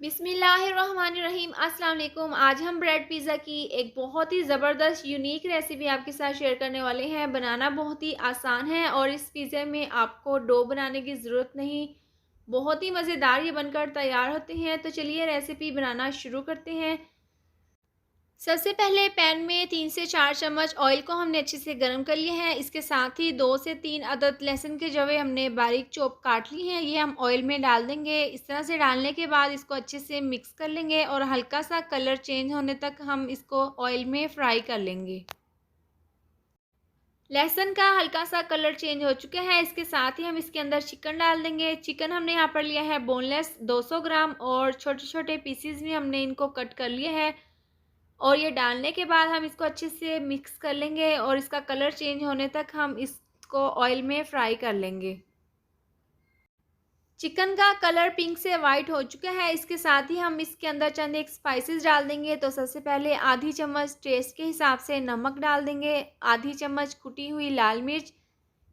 बिस्मिल्लाहिर्रहमानिर्रहीम। अस्सलाम वालेकुम। आज हम ब्रेड पिज़्ज़ा की एक बहुत ही ज़बरदस्त यूनिक रेसिपी आपके साथ शेयर करने वाले हैं। बनाना बहुत ही आसान है और इस पिज़्ज़े में आपको डो बनाने की ज़रूरत नहीं। बहुत ही मज़ेदार ये बनकर तैयार होते हैं। तो चलिए रेसिपी बनाना शुरू करते हैं। सबसे पहले पैन में 3 से 4 चम्मच ऑयल को हमने अच्छे से गर्म कर लिया है। इसके साथ ही 2 से 3 अदद लहसुन के जवे हमने बारीक चॉप काट ली हैं, ये हम ऑयल में डाल देंगे। इस तरह से डालने के बाद इसको अच्छे से मिक्स कर लेंगे और हल्का सा कलर चेंज होने तक हम इसको ऑयल में फ्राई कर लेंगे। लहसुन का हल्का सा कलर चेंज हो चुका है। इसके साथ ही हम इसके अंदर चिकन डाल देंगे। चिकन हमने यहाँ पर लिया है बोनलेस 200 ग्राम और छोटे-छोटे पीसेस में हमने इनको कट कर लिया है। और ये डालने के बाद हम इसको अच्छे से मिक्स कर लेंगे और इसका कलर चेंज होने तक हम इसको ऑयल में फ्राई कर लेंगे। चिकन का कलर पिंक से वाइट हो चुका है। इसके साथ ही हम इसके अंदर चंद एक स्पाइसेस डाल देंगे। तो सबसे पहले आधी चम्मच टेस्ट के हिसाब से नमक डाल देंगे, आधी चम्मच कुटी हुई लाल मिर्च,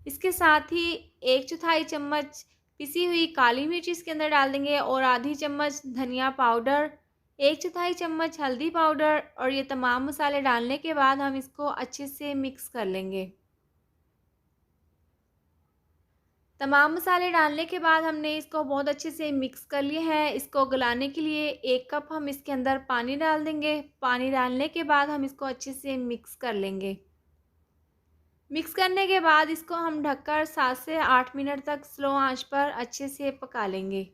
इसके साथ ही 1/4 चम्मच पिसी हुई काली मिर्च इसके अंदर डाल देंगे और आधी चम्मच धनिया पाउडर, 1/4 चम्मच हल्दी पाउडर और ये तमाम मसाले डालने के बाद हम इसको अच्छे से मिक्स कर लेंगे। तमाम मसाले डालने के बाद हमने इसको बहुत अच्छे से मिक्स कर लिया है। इसको गलाने के लिए 1 कप हम इसके अंदर पानी डाल देंगे। पानी डालने के बाद हम इसको अच्छे से मिक्स कर लेंगे। मिक्स करने के बाद इसको हम ढककर 7 से 8 मिनट तक स्लो आंच पर अच्छे से पका लेंगे।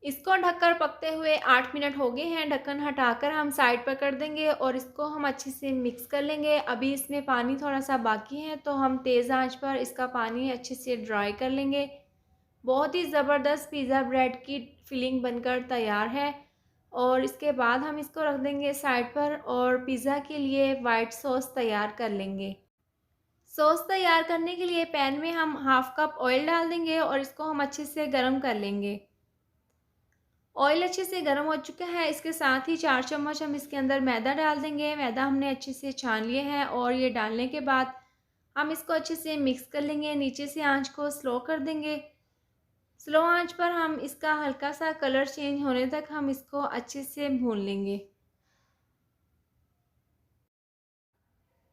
इसको ढककर पकते हुए 8 मिनट हो गए हैं। ढक्कन हटाकर हम साइड पर कर देंगे और इसको हम अच्छे से मिक्स कर लेंगे। अभी इसमें पानी थोड़ा सा बाकी है तो हम तेज़ आंच पर इसका पानी अच्छे से ड्राई कर लेंगे। बहुत ही ज़बरदस्त पिज़्ज़ा ब्रेड की फिलिंग बनकर तैयार है और इसके बाद हम इसको रख देंगे साइड पर और पिज़्ज़ा के लिए वाइट सॉस तैयार कर लेंगे। सॉस तैयार करने के लिए पैन में हम हाफ़ कप ऑयल डाल देंगे और इसको हम अच्छे से गरम कर लेंगे। ऑयल अच्छे से गरम हो चुका है। इसके साथ ही 4 चम्मच हम इसके अंदर मैदा डाल देंगे। मैदा हमने अच्छे से छान लिया है और ये डालने के बाद हम इसको अच्छे से मिक्स कर लेंगे। नीचे से आंच को स्लो कर देंगे। स्लो आंच पर हम इसका हल्का सा कलर चेंज होने तक हम इसको अच्छे से भून लेंगे।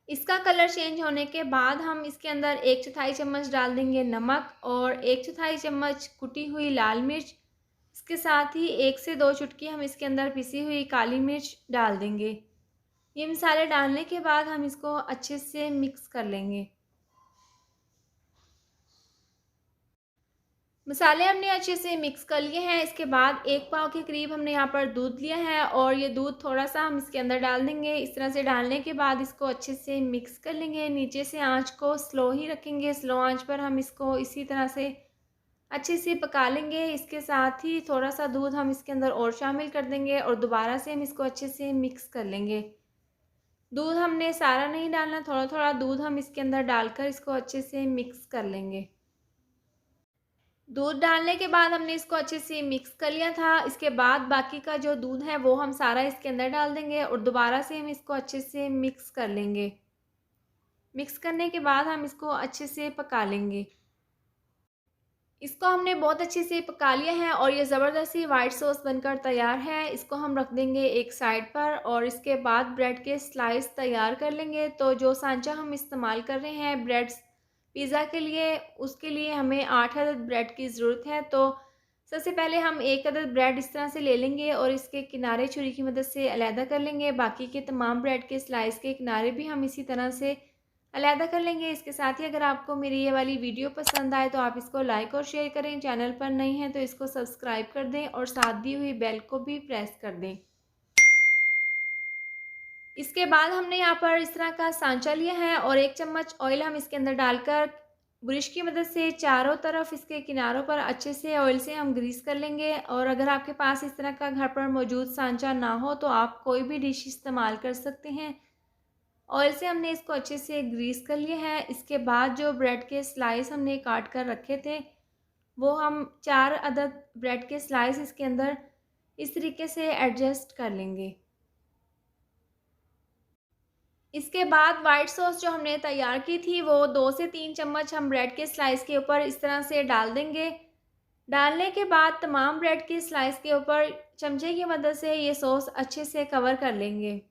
इसका कलर चेंज होने के बाद हम इसके अंदर 1/4 चम्मच डाल देंगे नमक और 1/4 चम्मच कुटी हुई लाल मिर्च। इसके साथ ही 1 से 2 चुटकी हम इसके अंदर पिसी हुई काली मिर्च डाल देंगे। ये मसाले डालने के बाद हम इसको अच्छे से मिक्स कर लेंगे। मसाले हमने अच्छे से मिक्स कर लिए हैं। इसके बाद 1 पाव के करीब हमने यहाँ पर दूध लिया है और ये दूध थोड़ा-सा हम इसके अंदर डाल देंगे। इस तरह से डालने के बाद इसको अच्छे से मिक्स कर लेंगे। नीचे से आँच को स्लो ही रखेंगे। स्लो आँच पर हम इसको इसी तरह से अच्छे से पका लेंगे। इसके साथ ही थोड़ा-सा दूध हम इसके अंदर और शामिल कर देंगे और दोबारा से हम इसको अच्छे से मिक्स कर लेंगे। दूध हमने सारा नहीं डालना, थोड़ा-थोड़ा दूध हम इसके अंदर डालकर इसको अच्छे से मिक्स कर लेंगे। दूध डालने के बाद हमने इसको अच्छे से मिक्स कर लिया था। इसके बाद बाकी का जो दूध है वो हम सारा इसके अंदर डाल देंगे और दोबारा से हम इसको अच्छे से मिक्स कर लेंगे। मिक्स करने के बाद हम इसको अच्छे से पका लेंगे। इसको हमने बहुत अच्छे से पका लिया है और ये ज़बरदस्त सी वाइट सॉस बनकर तैयार है। इसको हम रख देंगे एक साइड पर और इसके बाद ब्रेड के स्लाइस तैयार कर लेंगे। तो जो सांचा हम इस्तेमाल कर रहे हैं ब्रेड्स पिज़्ज़ा के लिए, उसके लिए हमें 8 अदद ब्रेड की ज़रूरत है। तो सबसे पहले हम 1 अदद ब्रेड इस तरह से ले लेंगे और इसके किनारे छुरी की मदद से अलहदा कर लेंगे। बाकी के तमाम ब्रेड के स्लाइस के किनारे भी हम इसी तरह से अलहदा कर लेंगे। इसके साथ ही अगर आपको मेरी ये वाली वीडियो पसंद आए तो आप इसको लाइक और शेयर करें। चैनल पर नई हैं तो इसको सब्सक्राइब कर दें और साथ दी हुई बेल को भी प्रेस कर दें। इसके बाद हमने यहाँ पर इस तरह का सांचा लिया है और 1 चम्मच ऑयल हम इसके अंदर डालकर ब्रश की मदद से चारों तरफ इसके किनारों पर अच्छे से ऑयल से हम ग्रीस कर लेंगे। और अगर आपके पास इस तरह का घर पर मौजूद सांचा ना हो तो आप कोई भी डिश इस्तेमाल कर सकते हैं। ऑयल से हमने इसको अच्छे से ग्रीस कर लिया है। इसके बाद जो ब्रेड के स्लाइस हमने काट कर रखे थे वो हम 4 अदद ब्रेड के स्लाइस इसके अंदर इस तरीके से एडजस्ट कर लेंगे। इसके बाद वाइट सॉस जो हमने तैयार की थी वो 2 से 3 चम्मच हम ब्रेड के स्लाइस के ऊपर इस तरह से डाल देंगे। डालने के बाद तमाम ब्रेड की स्लाइस के ऊपर चमचे की मदद से ये सॉस अच्छे से कवर कर लेंगे।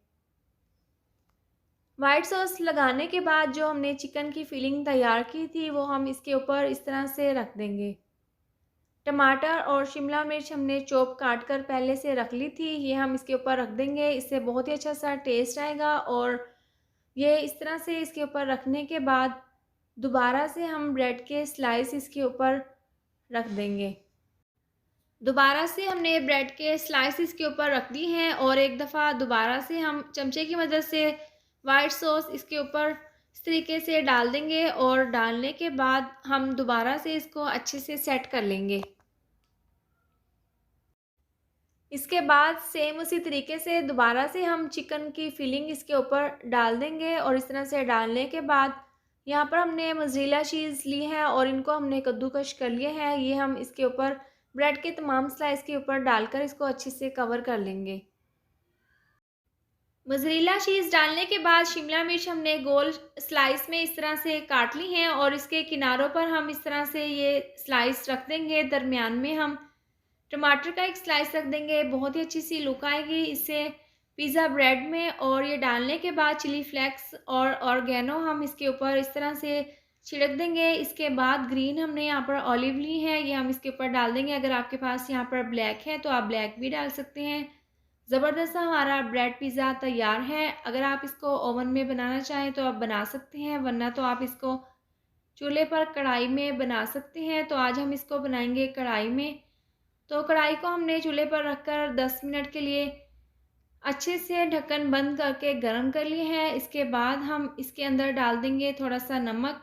वाइट सॉस लगाने के बाद जो हमने चिकन की फिलिंग तैयार की थी वो हम इसके ऊपर इस तरह से रख देंगे। टमाटर और शिमला मिर्च हमने चॉप काट कर पहले से रख ली थी, ये हम इसके ऊपर रख देंगे। इससे बहुत ही अच्छा सा टेस्ट आएगा। और ये इस तरह से इसके ऊपर रखने के बाद दोबारा से हम ब्रेड के स्लाइस इसके ऊपर रख देंगे। दोबारा से हमने ब्रेड के स्लाइसेस के ऊपर रख दी हैं और एक दफ़ा दोबारा से हम चमचे की मदद से वाइट सॉस इसके ऊपर इस तरीके से डाल देंगे और डालने के बाद हम दोबारा से इसको अच्छे से सेट कर लेंगे। इसके बाद सेम उसी तरीके से दोबारा से हम चिकन की फिलिंग इसके ऊपर डाल देंगे और इस तरह से डालने के बाद यहाँ पर हमने मोज़रेला चीज़ ली है और इनको हमने कद्दूकश कर लिया है। ये हम इसके ऊपर ब्रेड के तमाम स्लाइस के ऊपर डालकर इसको अच्छे से कवर कर लेंगे। मोज़रेला चीज़ डालने के बाद शिमला मिर्च हमने गोल स्लाइस में इस तरह से काट ली हैं और इसके किनारों पर हम इस तरह से ये स्लाइस रख देंगे। दरमियान में हम टमाटर का एक स्लाइस रख देंगे। बहुत ही अच्छी सी लुक आएगी इससे पिज़्ज़ा ब्रेड में। और ये डालने के बाद चिली फ्लेक्स और ऑर्गेनो हम इसके ऊपर इस तरह से छिड़क देंगे। इसके बाद ग्रीन हमने यहाँ पर ऑलिव ली है, ये हम इसके ऊपर डाल देंगे। अगर आपके पास यहाँ पर ब्लैक है तो आप ब्लैक भी डाल सकते हैं। ज़बरदस्त हमारा ब्रेड पिज़्ज़ा तैयार है। अगर आप इसको ओवन में बनाना चाहें तो आप बना सकते हैं, वरना तो आप इसको चूल्हे पर कढ़ाई में बना सकते हैं। तो आज हम इसको बनाएंगे कढ़ाई में। तो कढ़ाई को हमने चूल्हे पर रखकर 10 मिनट के लिए अच्छे से ढक्कन बंद करके गर्म कर लिए हैं। इसके बाद हम इसके अंदर डाल देंगे थोड़ा सा नमक।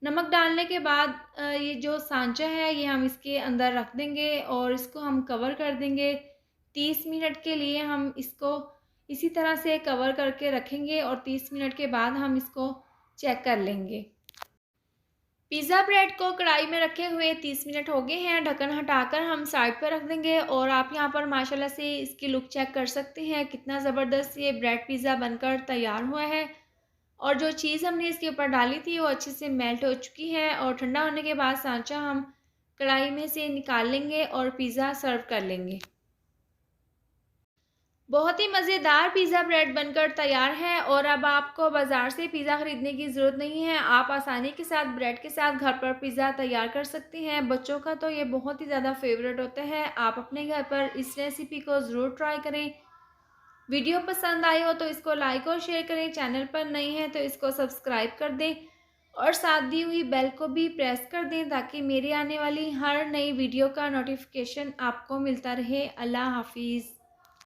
नमक डालने के बाद ये जो सांचा है ये हम इसके अंदर रख देंगे और इसको हम कवर कर देंगे। 30 मिनट के लिए हम इसको इसी तरह से कवर करके रखेंगे और 30 मिनट के बाद हम इसको चेक कर लेंगे। पिज़्ज़ा ब्रेड को कढ़ाई में रखे हुए 30 मिनट हो गए हैं। ढक्कन हटाकर हम साइड पर रख देंगे और आप यहाँ पर माशाल्लाह से इसकी लुक चेक कर सकते हैं कितना ज़बरदस्त ये ब्रेड पिज़्ज़ा बनकर तैयार हुआ है। और जो चीज़ हमने इसके ऊपर डाली थी वो अच्छे से मेल्ट हो चुकी है और ठंडा होने के बाद सांचा हम कढ़ाई में से निकाल लेंगे और पिज़्ज़ा सर्व कर लेंगे। बहुत ही मज़ेदार पिज़्ज़ा ब्रेड बनकर तैयार है और अब आपको बाज़ार से पिज़्ज़ा ख़रीदने की ज़रूरत नहीं है। आप आसानी के साथ ब्रेड के साथ घर पर पिज़्ज़ा तैयार कर सकते हैं। बच्चों का तो ये बहुत ही ज़्यादा फेवरेट होता है। आप अपने घर पर इस रेसिपी को ज़रूर ट्राई करें। वीडियो पसंद आई हो तो इसको लाइक और शेयर करें। चैनल पर नए हैं तो इसको सब्सक्राइब कर दें और साथ दी हुई बेल को भी प्रेस कर दें ताकि मेरी आने वाली हर नई वीडियो का नोटिफिकेशन आपको मिलता रहे। अल्लाह हाफिज़।